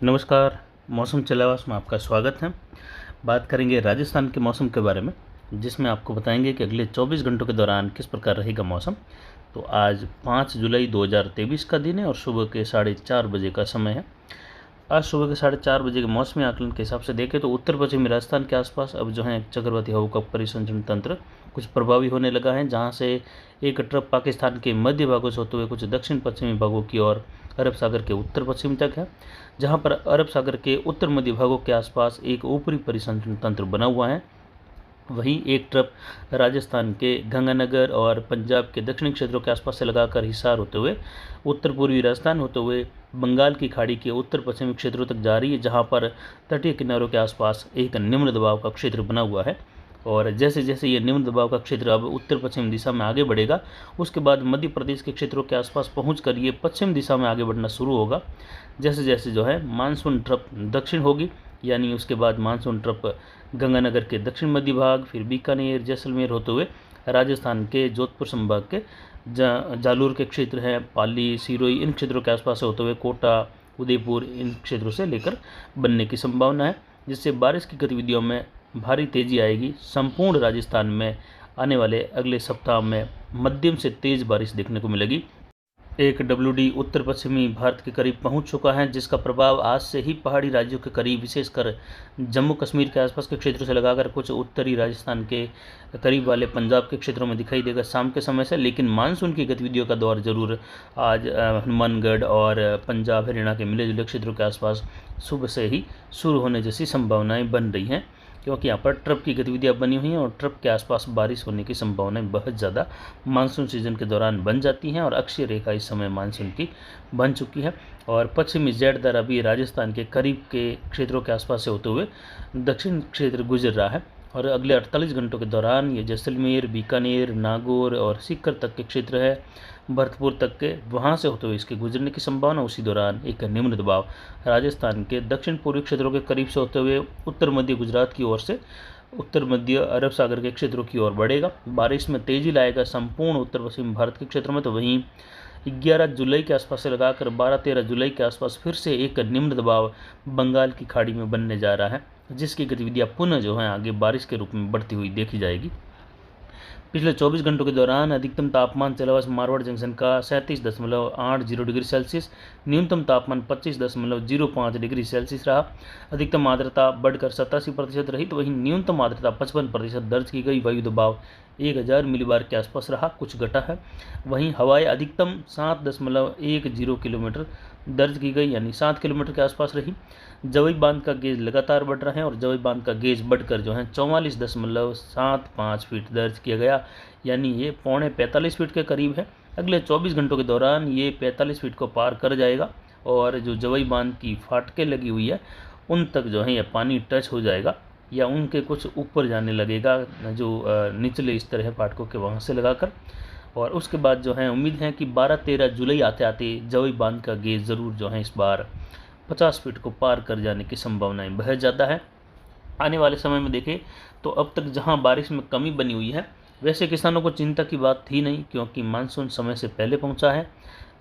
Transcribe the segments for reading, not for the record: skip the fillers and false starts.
नमस्कार। मौसम चलावास में आपका स्वागत है। बात करेंगे राजस्थान के मौसम के बारे में, जिसमें आपको बताएंगे कि अगले 24 घंटों के दौरान किस प्रकार रहेगा मौसम। तो आज 5 जुलाई 2023 का दिन है और सुबह के 4:30 बजे का समय है। आज सुबह के 4:30 बजे के मौसमी आकलन के हिसाब से देखें तो उत्तर पश्चिमी राजस्थान के आसपास अब जो है चक्रवाती हवा का परिसंचरण तंत्र कुछ प्रभावी होने लगा है, जहां से एक ट्रफ पाकिस्तान के मध्य भागों से होते हुए कुछ दक्षिण पश्चिमी भागों की ओर अरब सागर के उत्तर पश्चिम तक है, जहां पर अरब सागर के उत्तर मध्य भागों के आसपास एक ऊपरी परिसंचरण तंत्र बना हुआ है। वहीं एक ट्रफ राजस्थान के गंगानगर और पंजाब के दक्षिणी क्षेत्रों के आसपास से लगाकर हिसार होते हुए उत्तर पूर्वी राजस्थान होते हुए बंगाल की खाड़ी के उत्तर पश्चिमी क्षेत्रों तक जा रही है, जहां पर तटीय किनारों के आसपास एक निम्न दबाव का क्षेत्र बना हुआ है। और जैसे जैसे ये निम्न दबाव का क्षेत्र अब उत्तर पश्चिम दिशा में आगे बढ़ेगा, उसके बाद मध्य प्रदेश के क्षेत्रों के आसपास पहुंचकर ये पश्चिम दिशा में आगे बढ़ना शुरू होगा। जैसे जैसे जो है मानसून ट्रफ दक्षिण होगी, यानी उसके बाद मानसून ट्रफ गंगानगर के दक्षिण मध्य भाग, फिर बीकानेर जैसलमेर होते हुए राजस्थान के जोधपुर संभाग के जालोर के क्षेत्र हैं, पाली सिरोही, इन क्षेत्रों के आसपास से होते हुए कोटा उदयपुर, इन क्षेत्रों से लेकर बनने की संभावना है, जिससे बारिश की गतिविधियों में भारी तेजी आएगी। संपूर्ण राजस्थान में आने वाले अगले सप्ताह में मध्यम से तेज बारिश देखने को मिलेगी। एक WD उत्तर पश्चिमी भारत के करीब पहुंच चुका है, जिसका प्रभाव आज से ही पहाड़ी राज्यों के करीब, विशेषकर जम्मू कश्मीर के आसपास के क्षेत्रों से लगाकर कुछ उत्तरी राजस्थान के करीब वाले पंजाब के क्षेत्रों में दिखाई देगा शाम के समय से। लेकिन मानसून की गतिविधियों का दौर जरूर आज हनुमानगढ़ और पंजाब हरियाणा के मिले जुले क्षेत्रों के आसपास सुबह से ही शुरू होने जैसी संभावनाएं बन रही हैं, क्योंकि यहाँ पर ट्रफ की गतिविधियाँ बनी हुई हैं और ट्रफ के आसपास बारिश होने की संभावनाएं बहुत ज़्यादा मानसून सीजन के दौरान बन जाती हैं। और अक्षीय रेखा इस समय मानसून की बन चुकी है और पश्चिमी जेट दर अभी राजस्थान के करीब के क्षेत्रों के आसपास से होते हुए दक्षिण क्षेत्र गुजर रहा है। और अगले 48 घंटों के दौरान ये जैसलमेर, बीकानेर, नागौर और सीकर तक के क्षेत्र है, भरतपुर तक के, वहाँ से होते हुए इसके गुजरने की संभावना। उसी दौरान एक निम्न दबाव राजस्थान के दक्षिण पूर्वी क्षेत्रों के करीब से होते हुए उत्तर मध्य गुजरात की ओर से उत्तर मध्य अरब सागर के क्षेत्रों की ओर बढ़ेगा। बारिश में तेजी लाएगा संपूर्ण उत्तर पश्चिम भारत के क्षेत्रों में। तो वहीं 11 जुलाई के आसपास से लगाकर 12-13 जुलाई के आसपास फिर से एक निम्न दबाव बंगाल की खाड़ी में बनने जा रहा है, जिसकी गतिविधियाँ पुनः जो है आगे बारिश के रूप में बढ़ती हुई देखी जाएगी। पिछले 24 घंटों के दौरान अधिकतम तापमान चलावास मारवाड़ जंक्शन का 37.80 डिग्री सेल्सियस, न्यूनतम तापमान 25.05 डिग्री सेल्सियस रहा। अधिकतम आर्द्रता बढ़कर 87% रही, तो वहीं न्यूनतम आर्द्रता 55% दर्ज की गई। वायु दबाव 1000 मिलीबार के आसपास रहा, कुछ घटा है। वहीं हवाएं अधिकतम 7.10 किलोमीटर दर्ज की गई, यानी 7 किलोमीटर के आसपास रही। जवई बांध का गेज लगातार बढ़ रहा है और जवई बांध का गेज बढ़कर जो है 44.75 फीट दर्ज किया गया, यानी ये पौने 45 फीट के करीब है। अगले 24 घंटों के दौरान ये 45 फीट को पार कर जाएगा और जो जवई बांध की फाटकें लगी हुई है उन तक जो है ये पानी टच हो जाएगा या उनके कुछ ऊपर जाने लगेगा, जो निचले स्तर है फाटकों के, वहाँ से लगाकर। और उसके बाद जो है उम्मीद है कि 12-13 जुलाई आते आते जवई बांध का गेज ज़रूर जो है इस बार 50 फीट को पार कर जाने की संभावनाएं बहुत ज़्यादा है। आने वाले समय में देखें तो अब तक जहां बारिश में कमी बनी हुई है, वैसे किसानों को चिंता की बात थी नहीं, क्योंकि मानसून समय से पहले पहुंचा है।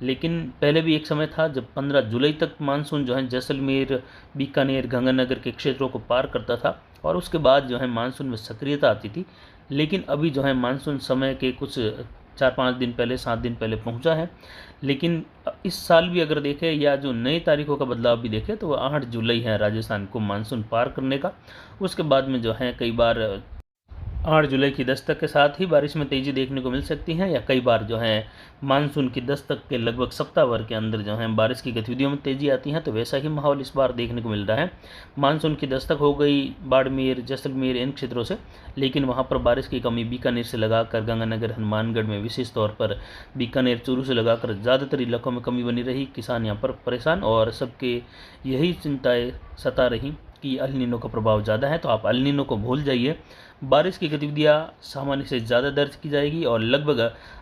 लेकिन पहले भी एक समय था जब 15 जुलाई तक मानसून जो है जैसलमेर, बीकानेर, गंगानगर के क्षेत्रों को पार करता था और उसके बाद जो है मानसून में सक्रियता आती थी। लेकिन अभी जो है मानसून समय के कुछ 4-5 दिन पहले, 7 दिन पहले पहुंचा है। लेकिन इस साल भी अगर देखें या जो नई तारीखों का बदलाव भी देखें तो वह 8 जुलाई है राजस्थान को मानसून पार करने का। उसके बाद में जो है कई बार 8 जुलाई की दस्तक के साथ ही बारिश में तेज़ी देखने को मिल सकती है, या कई बार जो है मानसून की दस्तक के लगभग सप्ताह भर के अंदर जो है बारिश की गतिविधियों में तेज़ी आती है। तो वैसा ही माहौल इस बार देखने को मिल रहा है। मानसून की दस्तक हो गई बाड़मेर, जैसलमेर, इन क्षेत्रों से, लेकिन वहाँ पर बारिश की कमी बीकानेर से लगाकर गंगानगर, हनुमानगढ़ में विशेष तौर पर बीकानेर, चूरू से लगाकर ज़्यादातर इलाकों में कमी बनी रही। किसान यहाँ पर परेशान और सबके यही चिंताएँ सता रही कि अल नीनो का प्रभाव ज़्यादा है। तो आप अल नीनो को भूल जाइए, बारिश की गतिविधियाँ सामान्य से ज़्यादा दर्ज की जाएगी और लगभग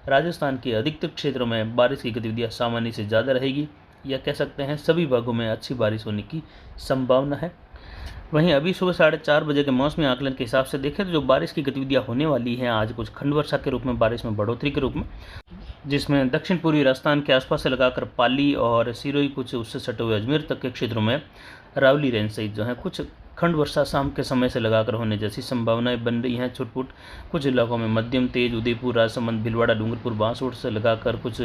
राजस्थान के अधिकतर क्षेत्रों में बारिश की गतिविधियाँ सामान्य से ज़्यादा रहेगी, या कह सकते हैं सभी भागों में अच्छी बारिश होने की संभावना है। वहीं अभी सुबह 4:30 बजे के मौसमी आकलन के हिसाब से देखें तो जो बारिश की गतिविधियाँ होने वाली हैं आज कुछ खंड वर्षा के रूप में, बारिश में बढ़ोतरी के रूप में, जिसमें दक्षिण पूर्वी राजस्थान के आसपास से लगाकर पाली और सिरोही कुछ उससे सटे हुए अजमेर तक के क्षेत्रों में अरावली रेंज सहित जो है कुछ खंड वर्षा शाम के समय से लगाकर होने जैसी संभावनाएं बन रही हैं। छुटपुट कुछ इलाकों में मध्यम तेज उदयपुर, राजसमंद, भीलवाड़ा, डूंगरपुर, बांसवाड़ा से लगाकर कुछ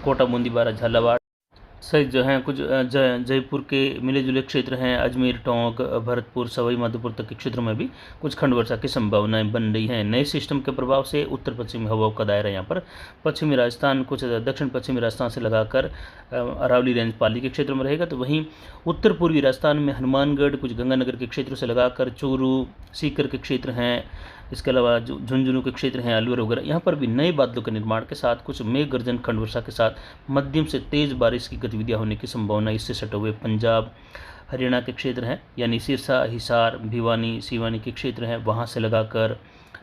कोटा, बूंदीबारा, झालावाड़ सहित जो हैं कुछ जयपुर के मिले जुले क्षेत्र हैं। अजमेर, टोंक, भरतपुर, सवाई माधोपुर तक के क्षेत्रों में भी कुछ खंड वर्षा की संभावनाएं बन रही हैं। नए सिस्टम के प्रभाव से उत्तर पश्चिमी हवाओं का दायरा यहाँ पर पश्चिमी राजस्थान, कुछ दक्षिण पश्चिमी राजस्थान से लगाकर अरावली रेंज, पाली के क्षेत्र में रहेगा। तो वहीं उत्तर पूर्वी राजस्थान में हनुमानगढ़, कुछ गंगानगर के क्षेत्रों से लगाकर चूरू, सीकर के क्षेत्र हैं, इसके अलावा जो झुंझुनू के क्षेत्र हैं, अलवर वगैरह, यहाँ पर भी नए बादलों के निर्माण के साथ कुछ मेघ गर्जन, खंड वर्षा के साथ मध्यम से तेज बारिश की गतिविधियाँ होने की संभावना। इससे सटे हुए पंजाब, हरियाणा के क्षेत्र हैं, यानी सिरसा, हिसार, भिवानी, सिवानी के क्षेत्र हैं, वहाँ से लगाकर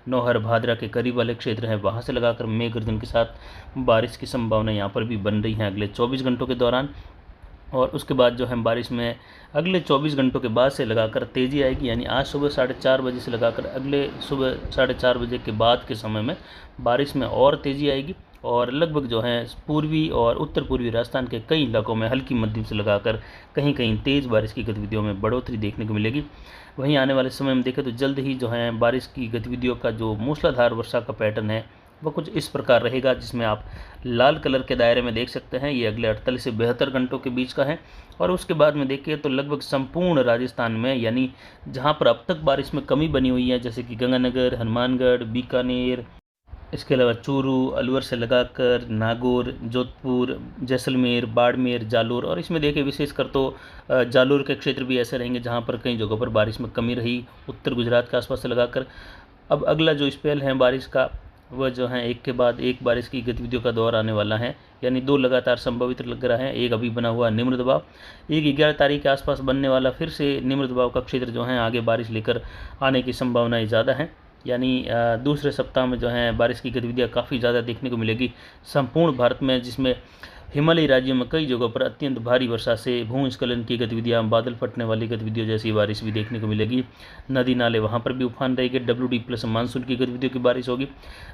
नौहर, भादरा के करीब वाले क्षेत्र हैं, वहाँ से लगाकर मेघ गर्जन के साथ बारिश की संभावना यहाँ पर भी बन रही है अगले 24 घंटों के दौरान। और उसके बाद जो है बारिश में अगले 24 घंटों के बाद से लगाकर तेज़ी आएगी, यानी आज सुबह 4:30 बजे से लगाकर अगले सुबह 4:30 बजे के बाद के समय में बारिश में और तेज़ी आएगी और लगभग जो है पूर्वी और उत्तर पूर्वी राजस्थान के कई इलाकों में हल्की मध्यम से लगाकर कहीं कहीं तेज़ बारिश की गतिविधियों में बढ़ोतरी देखने को मिलेगी। वहीं आने वाले समय में देखें तो जल्द ही जो है बारिश की गतिविधियों का जो मूसलाधार वर्षा का पैटर्न है वह कुछ इस प्रकार रहेगा, जिसमें आप लाल कलर के दायरे में देख सकते हैं। ये अगले 48 से 72 घंटों के बीच का है। और उसके बाद में देखिए तो लगभग संपूर्ण राजस्थान में, यानी जहां पर अब तक बारिश में कमी बनी हुई है, जैसे कि गंगानगर, हनुमानगढ़, बीकानेर, इसके अलावा चूरू, अलवर से लगाकर नागौर, जोधपुर, जैसलमेर, बाड़मेर, जालोर, और इसमें देखिए विशेषकर तो जालोर के क्षेत्र भी ऐसे रहेंगे जहाँ पर कई जगहों पर बारिश में कमी रही, उत्तर गुजरात के आसपास से लगाकर। अब अगला जो स्पेल है बारिश का वह जो है एक के बाद एक बारिश की गतिविधियों का दौर आने वाला है, यानी 2 लगातार संभावित लग रहा है। एक अभी बना हुआ निम्न दबाव, एक 11 तारीख के आसपास बनने वाला फिर से निम्न दबाव का क्षेत्र जो है आगे बारिश लेकर आने की संभावनाएं ज़्यादा हैं, यानी दूसरे सप्ताह में जो है बारिश की गतिविधियाँ काफ़ी ज़्यादा देखने को मिलेगी संपूर्ण भारत में, जिसमें हिमालयी राज्यों में कई जगहों पर अत्यंत भारी वर्षा से भूस्खलन की गतिविधियाँ, बादल फटने वाली गतिविधियों जैसी बारिश भी देखने को मिलेगी। नदी नाले वहाँ पर भी उफान रहेगी, WD+ मानसून की गतिविधियों की बारिश होगी।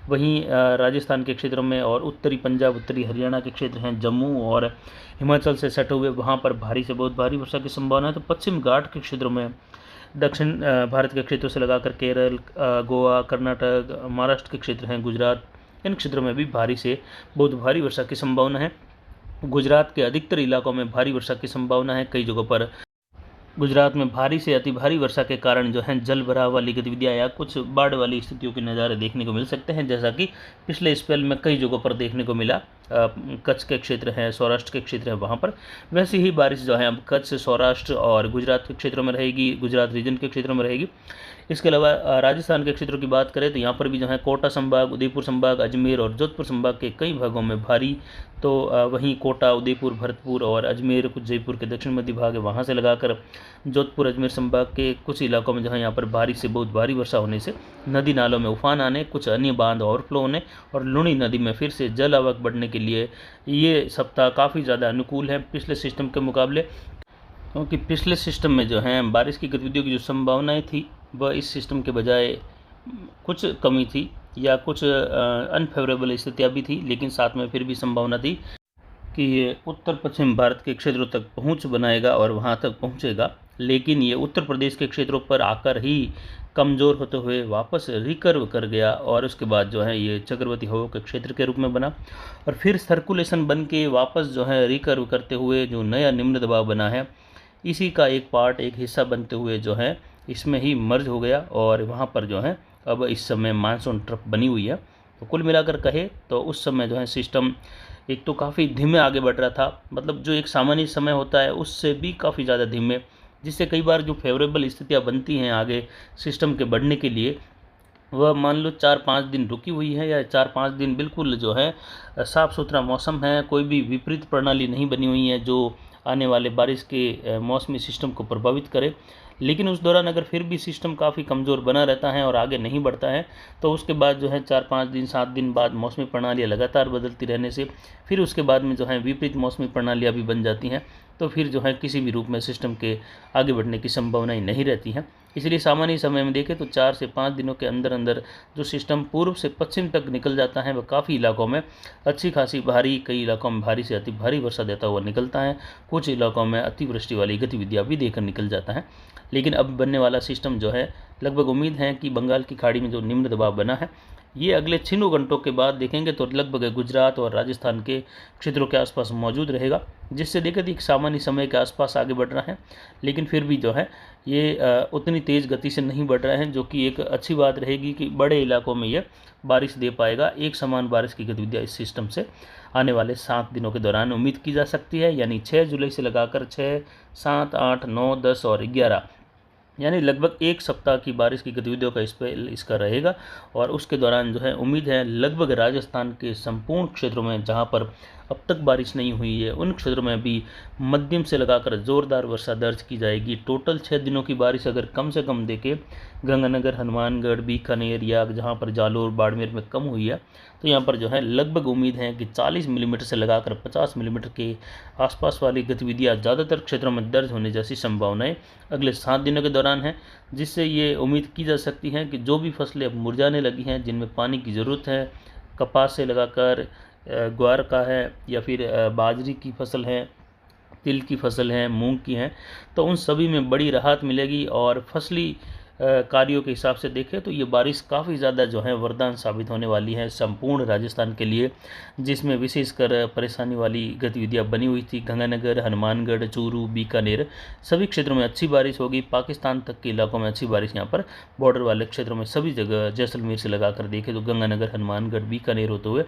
वहीं राजस्थान के क्षेत्रों में और उत्तरी पंजाब, उत्तरी हरियाणा के क्षेत्र हैं, जम्मू और हिमाचल से सटे हुए, वहाँ पर भारी से बहुत भारी वर्षा की संभावना है। तो पश्चिम घाट के क्षेत्रों में, दक्षिण भारत के क्षेत्रों से लगाकर केरल, गोवा, कर्नाटक, महाराष्ट्र के क्षेत्र हैं, गुजरात, इन क्षेत्रों में भी भारी से बहुत भारी वर्षा की संभावना है। गुजरात के अधिकतर इलाकों में भारी वर्षा की संभावना है। कई जगहों पर गुजरात में भारी से अति भारी वर्षा के कारण जो है जल भराव वाली गतिविधियाँ या कुछ बाढ़ वाली स्थितियों के नज़ारे देखने को मिल सकते हैं, जैसा कि पिछले स्पेल में कई जगहों पर देखने को मिला। कच्छ के क्षेत्र हैं, सौराष्ट्र के क्षेत्र हैं, वहाँ पर वैसी ही बारिश जो है अब कच्छ, सौराष्ट्र और गुजरात के क्षेत्रों में रहेगी, गुजरात रीजन के क्षेत्रों में रहेगी। इसके अलावा राजस्थान के क्षेत्रों की बात करें तो यहाँ पर भी जो है कोटा संभाग, उदयपुर संभाग, अजमेर और जोधपुर संभाग के कई भागों में भारी, तो वहीं कोटा, उदयपुर, भरतपुर और अजमेर, कुछ जयपुर के दक्षिण मध्य भाग है, वहाँ से लगाकर जोधपुर, अजमेर संभाग के कुछ इलाकों में जो है यहाँ पर भारी से बहुत भारी वर्षा होने से नदी नालों में उफान आने, कुछ अन्य बांध ओवरफ्लो होने और लुणी नदी में फिर से जल आवक बढ़ने के लिए ये सप्ताह काफ़ी ज़्यादा अनुकूल है पिछले सिस्टम के मुकाबले, क्योंकि पिछले सिस्टम में जो है बारिश की गतिविधियों की जो संभावनाएं थी वह इस सिस्टम के बजाय कुछ कमी थी या कुछ अनफेवरेबल स्थितियाँ भी थी, लेकिन साथ में फिर भी संभावना थी कि ये उत्तर पश्चिम भारत के क्षेत्रों तक पहुंच बनाएगा और वहां तक पहुंचेगा। लेकिन ये उत्तर प्रदेश के क्षेत्रों पर आकर ही कमज़ोर होते हुए वापस रिकर्व कर गया और उसके बाद जो है ये चक्रवाती हवाओं के क्षेत्र के रूप में बना और फिर सर्कुलेशन बन के वापस जो है रिकर्व करते हुए जो नया निम्न दबाव बना है, इसी का एक पार्ट, एक हिस्सा बनते हुए जो है इसमें ही मर्ज हो गया और वहाँ पर जो है अब इस समय मानसून ट्रफ बनी हुई है। तो कुल मिलाकर कहे तो उस समय जो है सिस्टम एक तो काफ़ी धीमे आगे बढ़ रहा था, मतलब जो एक सामान्य समय होता है उससे भी काफ़ी ज़्यादा धीमे, जिससे कई बार जो फेवरेबल स्थितियाँ बनती हैं आगे सिस्टम के बढ़ने के लिए वह मान लो 4-5 दिन रुकी हुई है या 4-5 दिन बिल्कुल जो है साफ़ सुथरा मौसम है, कोई भी विपरीत प्रणाली नहीं बनी हुई है जो आने वाले बारिश के मौसमी सिस्टम को प्रभावित करे। लेकिन उस दौरान अगर फिर भी सिस्टम काफ़ी कमज़ोर बना रहता है और आगे नहीं बढ़ता है तो उसके बाद जो है 4-5 दिन 7 दिन बाद मौसमी प्रणालियाँ लगातार बदलती रहने से फिर उसके बाद में जो है विपरीत मौसमी प्रणालियाँ भी बन जाती हैं, तो फिर जो है किसी भी रूप में सिस्टम के आगे बढ़ने की संभावनाएं नहीं रहती हैं। इसलिए सामान्य समय में देखें तो 4 से 5 दिनों के अंदर अंदर जो सिस्टम पूर्व से पश्चिम तक निकल जाता है वह काफ़ी इलाकों में अच्छी खासी भारी, कई इलाकों में भारी से अति भारी वर्षा देता हुआ निकलता है। कुछ इलाकों में अतिवृष्टि वाली गतिविधियाँ भी देकर निकल जाता है। लेकिन अब बनने वाला सिस्टम जो है, लगभग उम्मीद है कि बंगाल की खाड़ी में जो निम्न दबाव बना है ये अगले 6 घंटों के बाद देखेंगे तो लगभग गुजरात और राजस्थान के क्षेत्रों के आसपास मौजूद रहेगा, जिससे देखें एक सामान्य समय के आसपास आगे बढ़ रहा है। लेकिन फिर भी जो है ये उतनी तेज़ गति से नहीं बढ़ रहा है, जो कि एक अच्छी बात रहेगी कि बड़े इलाकों में ये बारिश दे पाएगा। एक समान बारिश की गतिविधियाँ इस सिस्टम से आने वाले 7 दिनों के दौरान उम्मीद की जा सकती है, यानी 6 जुलाई से लगाकर 6, 7, 8, 9, 10 और 11 यानी लगभग एक सप्ताह की बारिश की गतिविधियों का इसका रहेगा। और उसके दौरान जो है उम्मीद है लगभग राजस्थान के संपूर्ण क्षेत्रों में जहां पर अब तक बारिश नहीं हुई है उन क्षेत्रों में भी मध्यम से लगाकर ज़ोरदार वर्षा दर्ज की जाएगी। टोटल 6 दिनों की बारिश अगर कम से कम देखें गंगानगर, हनुमानगढ़, बीकानेर या जहाँ पर जालोर, बाड़मेर में कम हुई है तो यहाँ पर जो है लगभग उम्मीद है कि 40 मिलीमीटर से लगाकर 50 मिलीमीटर के आसपास वाली गतिविधियाँ ज़्यादातर क्षेत्रों में दर्ज होने जैसी संभावनाएं अगले 7 दिनों के दौरान है, जिससे ये उम्मीद की जा सकती है कि जो भी फसलें अब मुरझाने लगी हैं, जिनमें पानी की ज़रूरत है, कपास से लगाकर ग्वार का है या फिर बाजरी की फसल है, तिल की फसल है, मूंग की है, तो उन सभी में बड़ी राहत मिलेगी। और फसली कार्यों के हिसाब से देखें तो ये बारिश काफ़ी ज़्यादा जो है वरदान साबित होने वाली है संपूर्ण राजस्थान के लिए, जिसमें विशेषकर परेशानी वाली गतिविधियां बनी हुई थी। गंगानगर, हनुमानगढ़, चूरू, बीकानेर सभी क्षेत्रों में अच्छी बारिश होगी। पाकिस्तान तक के इलाकों में अच्छी बारिश, यहाँ पर बॉर्डर वाले क्षेत्रों में सभी जगह जैसलमेर से लगाकर देखें तो गंगानगर, हनुमानगढ़, बीकानेर होते हुए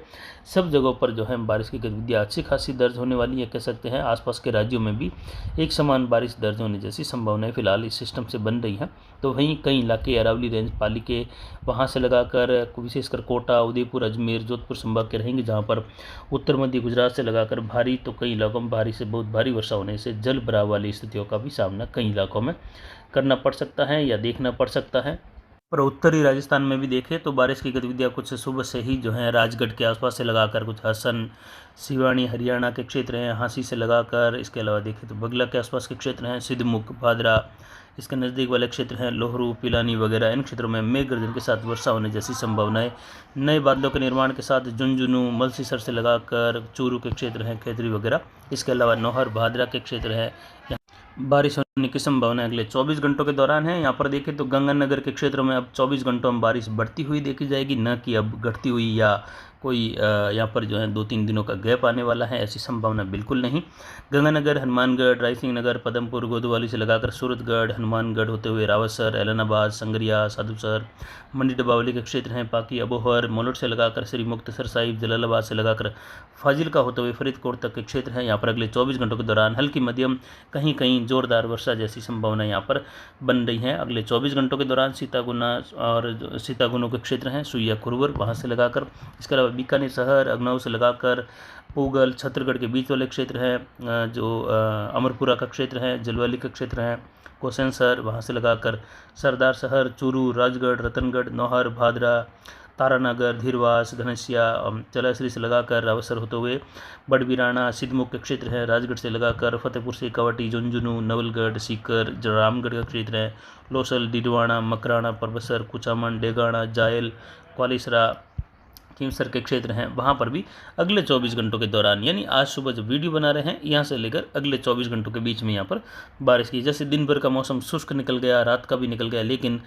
सब जगहों पर जो है बारिश की गतिविधियाँ अच्छी खासी दर्ज होने वाली है। कह सकते हैं आसपास के राज्यों में भी एक समान बारिश दर्ज होने जैसी संभावनाएं फिलहाल इस सिस्टम से बन रही हैं। तो वहीं कई इलाके अरावली रेंज पाली के वहाँ से लगाकर विशेषकर कोटा, उदयपुर, अजमेर, जोधपुर संभाग के रहेंगे, जहाँ पर उत्तर मध्य गुजरात से लगाकर भारी तो कई इलाकों में भारी से बहुत भारी वर्षा होने से जल भराव वाली स्थितियों का भी सामना कई इलाकों में करना पड़ सकता है या देखना पड़ सकता है। पर उत्तरी राजस्थान में भी देखें तो बारिश की गतिविधियाँ कुछ सुबह से ही जो है राजगढ़ के आसपास से लगाकर कुछ हसन, सिवानी, हरियाणा के क्षेत्र हैं, हांसी से लगाकर, इसके अलावा देखें तो बगला के आसपास के क्षेत्र हैं, सिद्धमुख, भादरा, इसके नज़दीक वाले क्षेत्र हैं, लोहरू, पिलानी वगैरह, इन क्षेत्रों में मेघ गर्जन के साथ वर्षा होने जैसी संभावनाएं। नए बादलों के निर्माण के साथ झुंझुनू, मलसीसर से लगाकर चूरू के क्षेत्र हैं, खेतरी वगैरह, इसके अलावा नौहर, भादरा के क्षेत्र हैं, बारिश होने की संभावना अगले 24 घंटों के दौरान है। यहाँ पर देखें तो गंगानगर के क्षेत्रों में अब 24 घंटों में बारिश बढ़ती हुई देखी जाएगी, न कि अब घटती हुई या कोई यहाँ पर जो है 2-3 दिनों का गैप आने वाला है, ऐसी संभावना बिल्कुल नहीं। गंगानगर, हनुमानगढ़, रायसिंह नगर, पदमपुर, गोदवाली से लगाकर सूरतगढ़, हनुमानगढ़ होते हुए रावतसर, एलनाबाद, संगरिया, साधुसर, मंडी डबावली के क्षेत्र हैं, पाकी, अबोहर, मोलट से लगाकर श्री मुक्तसर साहिब, जलालाबाद से लगाकर फाजिलका होते हुए फरीदकोट तक के क्षेत्र हैं। यहाँ पर अगले 24 घंटों के दौरान हल्की मध्यम कहीं कहीं जोरदार वर्षा जैसी संभावना यहाँ पर बन रही है। अगले 24 घंटों के दौरान सीतागुना और सीतागुनो के क्षेत्र हैं, सुइया, खुरवर, वहाँ से लगाकर, इसके अलावा बीकानेर शहर, अगनाऊ से लगाकर पूगल, छत्तीसगढ़ के बीच वाले क्षेत्र हैं, जो अमरपुरा का क्षेत्र है, जलवाली का क्षेत्र है, कोसेंसर, वहाँ से लगाकर सरदार शहर, चूरू, राजगढ़, रतनगढ़, नौहर, भादरा, तारानगर, धीरवास, घनसिया, चलाश्री से लगाकर रावसर होते हुए बड़बिराना, सिद्धमुख के क्षेत्र है, राजगढ़ से लगाकर फतेहपुर से कावटी, झुंझुनू, नवलगढ़, सीकर, रामगढ़ का क्षेत्र है, लोसल, डिडवाना, मकराना, परबसर, कुचामन, डेगाना, जायल, क्वालिसरा, खीमसर के क्षेत्र हैं, वहाँ पर भी अगले 24 घंटों के दौरान, यानी आज सुबह जब वीडियो बना रहे हैं यहाँ से लेकर अगले 24 घंटों के बीच में यहाँ पर बारिश की, जैसे दिन भर का मौसम शुष्क निकल गया, रात का भी निकल गया, लेकिन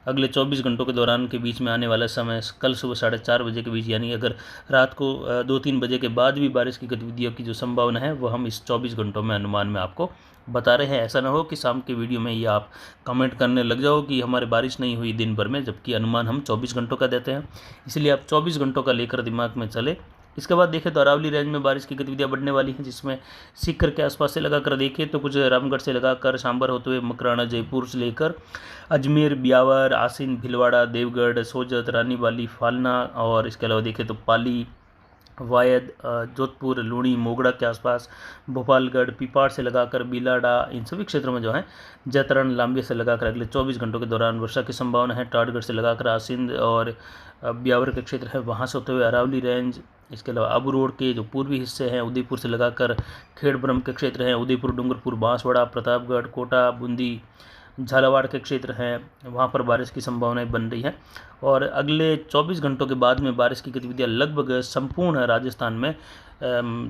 अगले 24 घंटों के दौरान के बीच में आने वाला समय कल सुबह 4:30 बजे के बीच, यानी अगर रात को 2-3 बजे के बाद भी बारिश की गतिविधियों की जो संभावना है वो हम इस 24 घंटों में अनुमान में आपको बता रहे हैं। ऐसा ना हो कि शाम के वीडियो में ये आप कमेंट करने लग जाओ कि हमारे बारिश नहीं हुई दिन भर में, जबकि अनुमान हम 24 घंटों का देते हैं। इसलिए आप 24 घंटों का लेकर दिमाग में चले। इसके बाद देखें तो अरावली रेंज में बारिश की गतिविधियां बढ़ने वाली हैं, जिसमें सीकर के आसपास से लगाकर देखें तो कुछ रामगढ़ से लगाकर सांबर होते हुए मकराना, जयपुर से लेकर अजमेर, ब्यावर, आसीन, भीलवाड़ा, देवगढ़, सोजत, रानीवाली, फालना, और इसके अलावा देखें तो पाली, वायद, जोधपुर, लूणी, मोगड़ा के आसपास, भोपालगढ़, पिपाड़ से लगाकर बिलाडा, इन सभी क्षेत्रों में जो है जैतरण, लांबे से लगाकर अगले 24 घंटों के दौरान वर्षा की संभावना है। टाटगढ़ से लगाकर आसिंद और ब्यावर के क्षेत्र है, वहाँ से होते हुए अरावली रेंज, इसके अलावा आबू रोड के जो पूर्वी हिस्से हैं, उदयपुर से लगाकर खेड़ ब्रह्म के क्षेत्र हैं, उदयपुर, डूंगरपुर, बांसवाड़ा, प्रतापगढ़, कोटा, बूंदी, झालावाड़ के क्षेत्र हैं वहाँ पर बारिश की संभावनाएं बन रही है। और अगले 24 घंटों के बाद में बारिश की गतिविधियाँ लगभग संपूर्ण राजस्थान में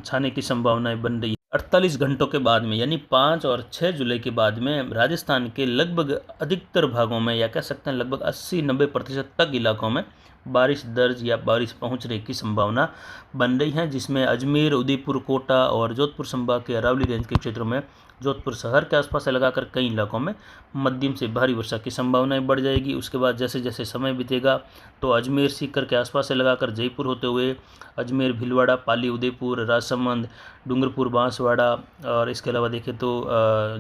छाने की संभावनाएं बन रही है। 48 घंटों के बाद में यानी 5 और 6 जुलाई के बाद में राजस्थान के लगभग अधिकतर भागों में, या कह सकते हैं लगभग 80-90% तक इलाकों में बारिश दर्ज या बारिश पहुंचने की संभावना बन रही है, जिसमें अजमेर, उदयपुर, कोटा और जोधपुर संभाग के अरावली रेंज के क्षेत्रों में, जोधपुर शहर के आसपास से लगाकर कई इलाकों में मध्यम से भारी वर्षा की संभावनाएं बढ़ जाएगी। उसके बाद जैसे जैसे समय बीतेगा तो अजमेर, सीकर के आसपास से लगाकर जयपुर होते हुए अजमेर, भीलवाड़ा, पाली, उदयपुर, राजसमंद, डूंगरपुर, बांसवाड़ा और इसके अलावा देखें तो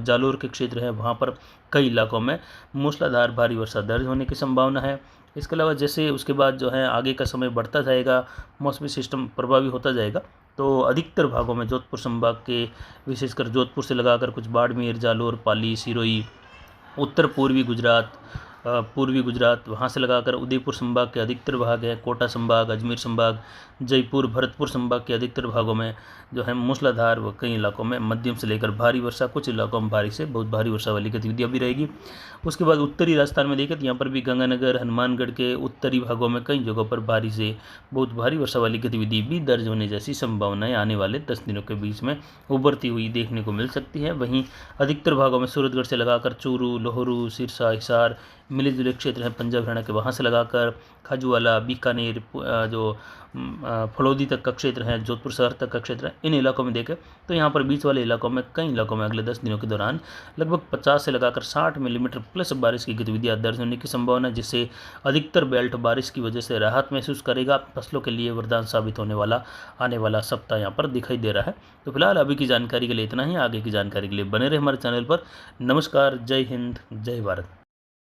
जालोर के क्षेत्र हैं, वहाँ पर कई इलाकों में मूसलाधार भारी वर्षा दर्ज होने की संभावना है। इसके अलावा जैसे उसके बाद जो है आगे का समय बढ़ता जाएगा, मौसमी सिस्टम प्रभावी होता जाएगा, तो अधिकतर भागों में जोधपुर संभाग के, विशेषकर जोधपुर से लगाकर कुछ बाड़मेर, जालोर, पाली, सिरोही, उत्तर पूर्वी गुजरात, पूर्वी गुजरात, वहाँ से लगाकर उदयपुर संभाग के अधिकतर भाग है, कोटा संभाग, अजमेर संभाग, जयपुर, भरतपुर संभाग के अधिकतर भागों में जो है मूसलाधार व कई इलाकों में मध्यम से लेकर भारी वर्षा, कुछ इलाकों में भारी से बहुत भारी वर्षा वाली गतिविधियाँ भी रहेगी। उसके बाद उत्तरी राजस्थान में देखें तो यहाँ पर भी गंगानगर, हनुमानगढ़ के उत्तरी भागों में कई जगहों पर भारी से बहुत भारी वर्षा वाली गतिविधि भी दर्ज होने जैसी संभावनाएं आने वाले 10 दिनों के बीच में उभरती हुई देखने को मिल सकती है। वहीं अधिकतर भागों में सूरतगढ़ से लगाकर चूरू, लोहरू, सिरसा, हिसार, मिले जुले क्षेत्र हैं पंजाब हरियाणा के, वहाँ से लगाकर खाजूवाला, बीकानेर, जो फलौदी तक का क्षेत्र है, जोधपुर शहर तक का क्षेत्र है, इन इलाकों में देखें तो यहाँ पर बीच वाले इलाकों में कई इलाकों में अगले 10 दिनों के दौरान लगभग 50 से लगाकर 60 मिलीमीटर प्लस बारिश की गतिविधियाँ दर्ज होने की संभावना है, जिससे अधिकतर बेल्ट बारिश की वजह से राहत महसूस करेगा। फसलों के लिए वरदान साबित होने वाला आने वाला सप्ताह यहाँ पर दिखाई दे रहा है। तो फिलहाल अभी की जानकारी के लिए इतना ही, आगे की जानकारी के लिए बने रहे हमारे चैनल पर। नमस्कार, जय हिंद, जय भारत।